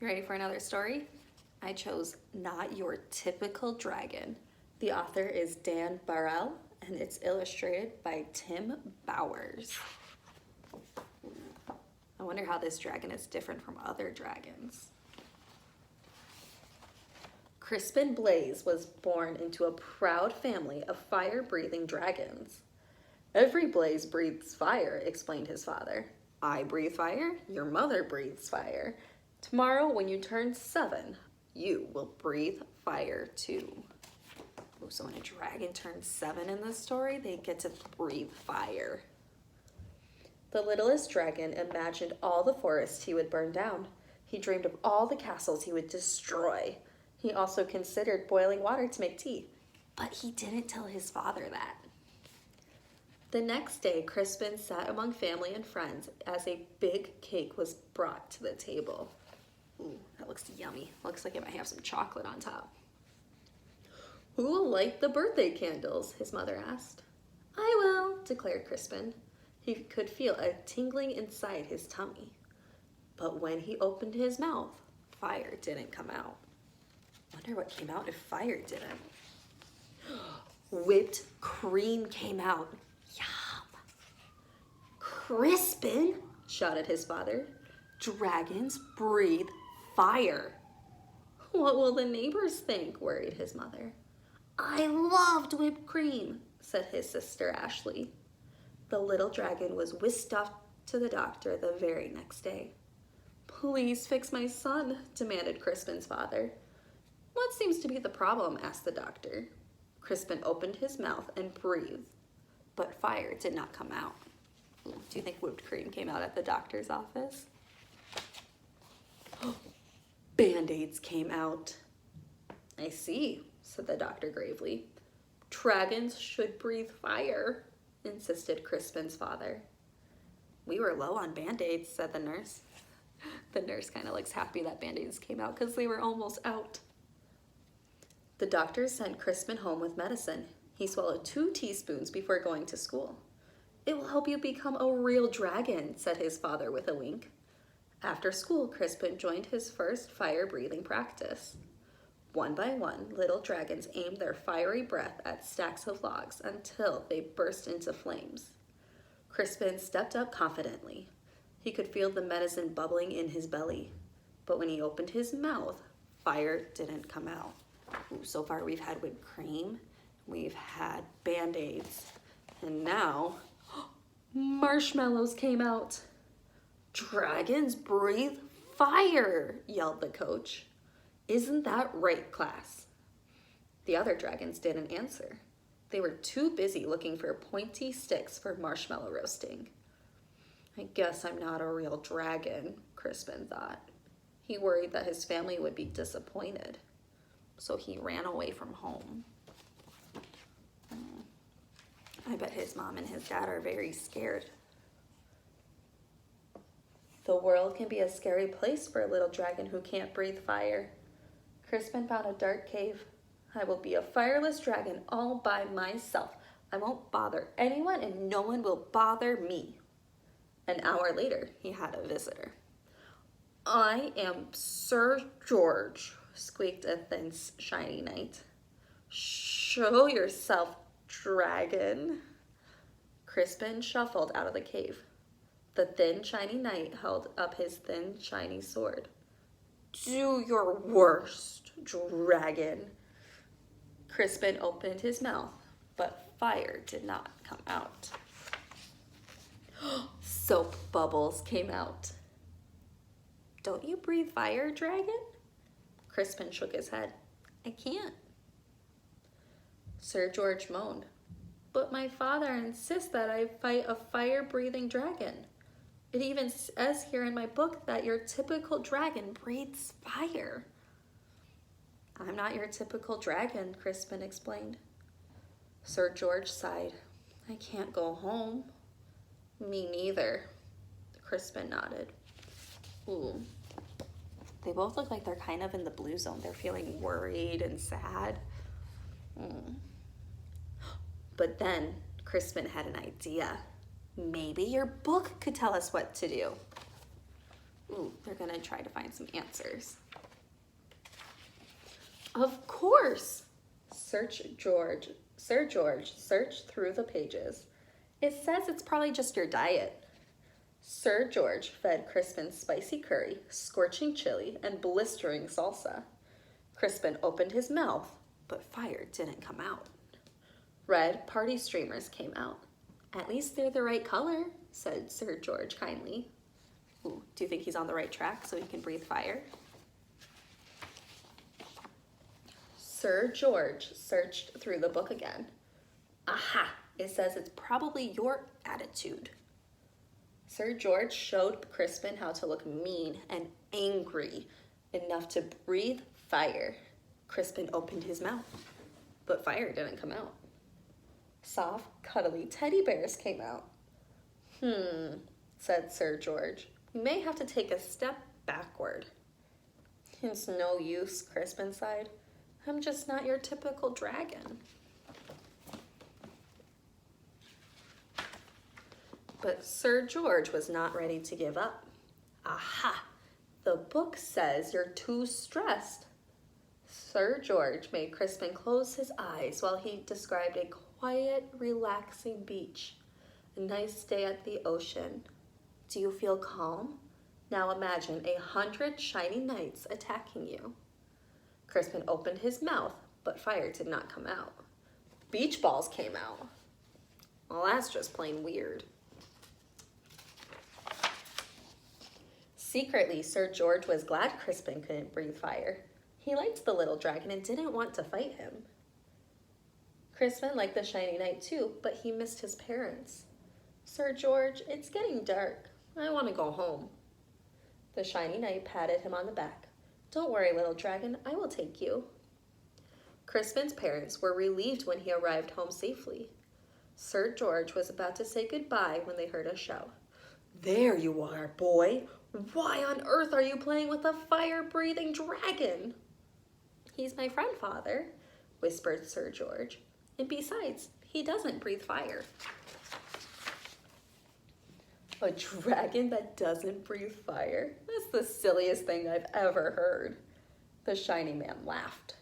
You ready for another story? I chose Not Your Typical Dragon. The author is Dan Burrell, and it's illustrated by Tim Bowers. I wonder how this dragon is different from other dragons. Crispin Blaze was born into a proud family of fire-breathing dragons. Every blaze breathes fire, explained his father. I breathe fire, your mother breathes fire. Tomorrow, when you turn 7, you will breathe fire too. Oh, so when a dragon turns 7 in this story, they get to breathe fire. The littlest dragon imagined all the forests he would burn down. He dreamed of all the castles he would destroy. He also considered boiling water to make tea, but he didn't tell his father that. The next day, Crispin sat among family and friends as a big cake was brought to the table. Ooh, that looks yummy. Looks like it might have some chocolate on top. Who will light the birthday candles? His mother asked. I will, declared Crispin. He could feel a tingling inside his tummy. But when he opened his mouth, fire didn't come out. Wonder what came out if fire didn't. Whipped cream came out. Yum! Crispin, shouted his father. Dragons breathe fire. What will the neighbors think? Worried his mother. I loved whipped cream, said his sister Ashlee. The little dragon was whisked off to the doctor the very next day. Please fix my son, demanded Crispin's father. What seems to be the problem? Asked the doctor. Crispin opened his mouth and breathed, but fire did not come out. Do you think whipped cream came out at the doctor's office? Band-Aids came out. I see, said the doctor gravely. Dragons should breathe fire, insisted Crispin's father. We were low on Band-Aids, said the nurse. The nurse kind of looks happy that Band-Aids came out because they were almost out. The doctor sent Crispin home with medicine. He swallowed 2 teaspoons before going to school. It will help you become a real dragon, said his father with a wink. After school, Crispin joined his first fire-breathing practice. One by one, little dragons aimed their fiery breath at stacks of logs until they burst into flames. Crispin stepped up confidently. He could feel the medicine bubbling in his belly, but when he opened his mouth, fire didn't come out. Ooh, so far we've had whipped cream, we've had Band-Aids, and now marshmallows came out. Dragons breathe fire, yelled the coach. Isn't that right, class? The other dragons didn't answer. They were too busy looking for pointy sticks for marshmallow roasting. I guess I'm not a real dragon, Crispin thought. He worried that his family would be disappointed, so he ran away from home. I bet his mom and his dad are very scared. The world can be a scary place for a little dragon who can't breathe fire. Crispin found a dark cave. I will be a fireless dragon all by myself. I won't bother anyone and no one will bother me. An hour later, he had a visitor. I am Sir George, squeaked a thin, shiny knight. Show yourself, dragon. Crispin shuffled out of the cave. The thin, shiny knight held up his thin, shiny sword. Do your worst, dragon. Crispin opened his mouth, but fire did not come out. Soap bubbles came out. Don't you breathe fire, dragon? Crispin shook his head. I can't. Sir George moaned. But my father insists that I fight a fire-breathing dragon. It even says here in my book that your typical dragon breathes fire. I'm not your typical dragon, Crispin explained. Sir George sighed. I can't go home. Me neither. Crispin nodded. Ooh. They both look like they're kind of in the blue zone. They're feeling worried and sad. But then Crispin had an idea. Maybe your book could tell us what to do. Ooh, Ooh, they're gonna try to find some answers. Of course! Sir George searched through the pages. It says it's probably just your diet. Sir George fed Crispin spicy curry, scorching chili, and blistering salsa. Crispin opened his mouth, but fire didn't come out. Red party streamers came out. At least they're the right color, said Sir George kindly. Ooh, do you think he's on the right track so he can breathe fire? Sir George searched through the book again. Aha! It says it's probably your attitude. Sir George showed Crispin how to look mean and angry enough to breathe fire. Crispin opened his mouth, but fire didn't come out. Soft, cuddly teddy bears came out. Said Sir George. We may have to take a step backward. It's no use, Crispin sighed. I'm just not your typical dragon. But Sir George was not ready to give up. Aha! The book says you're too stressed. Sir George made Crispin close his eyes while he described a quiet, relaxing beach. A nice day at the ocean. Do you feel calm? Now imagine 100 shiny knights attacking you. Crispin opened his mouth, but fire did not come out. Beach balls came out. Well, that's just plain weird. Secretly, Sir George was glad Crispin couldn't breathe fire. He liked the little dragon and didn't want to fight him. Crispin liked the shiny knight too, but he missed his parents. Sir George, it's getting dark. I want to go home. The shiny knight patted him on the back. Don't worry, little dragon, I will take you. Crispin's parents were relieved when he arrived home safely. Sir George was about to say goodbye when they heard a shout. There you are, boy. Why on earth are you playing with a fire-breathing dragon? He's my friend, Father, whispered Sir George. And besides, he doesn't breathe fire. A dragon that doesn't breathe fire? That's the silliest thing I've ever heard. The shiny man laughed.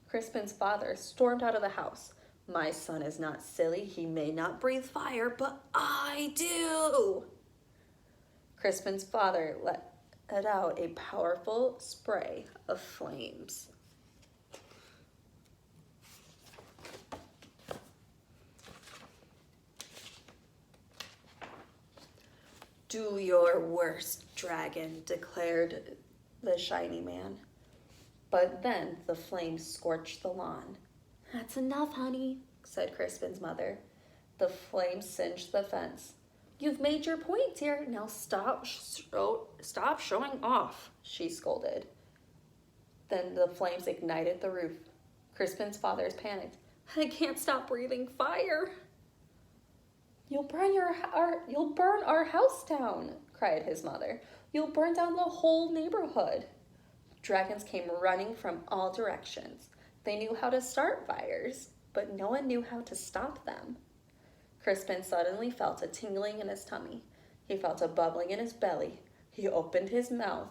Crispin's father stormed out of the house. My son is not silly. He may not breathe fire, but I do. Crispin's father let out a powerful spray of flames. Do your worst, dragon, declared the shiny man. But then the flames scorched the lawn. That's enough, honey, said Crispin's mother. The flames singed the fence. You've made your point, dear. Now stop showing off, she scolded. Then the flames ignited the roof. Crispin's father panicked. I can't stop breathing fire. You'll burn our house down, cried his mother. You'll burn down the whole neighborhood. Dragons came running from all directions. They knew how to start fires, but no one knew how to stop them. Crispin suddenly felt a tingling in his tummy. He felt a bubbling in his belly. He opened his mouth,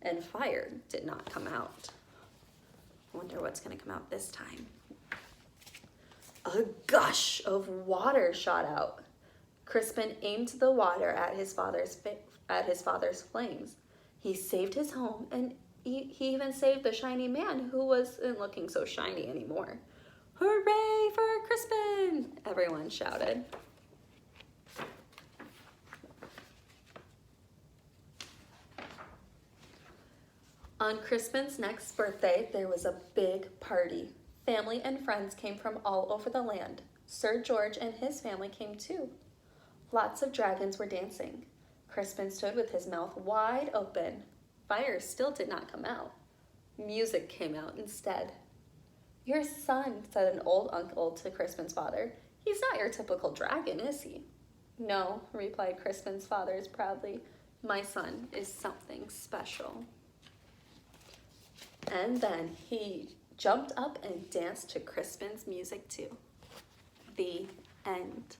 and fire did not come out. I wonder what's going to come out this time. A gush of water shot out. Crispin aimed the water at his father's flames. He saved his home, and he even saved the shiny man who wasn't looking so shiny anymore. Hooray for Crispin! Everyone shouted. On Crispin's next birthday, there was a big party. Family and friends came from all over the land. Sir George and his family came too. Lots of dragons were dancing. Crispin stood with his mouth wide open. Fire still did not come out. Music came out instead. Your son, said an old uncle to Crispin's father. He's not your typical dragon, is he? No, replied Crispin's father proudly. My son is something special. And then he jumped up and danced to Crispin's music too. The end.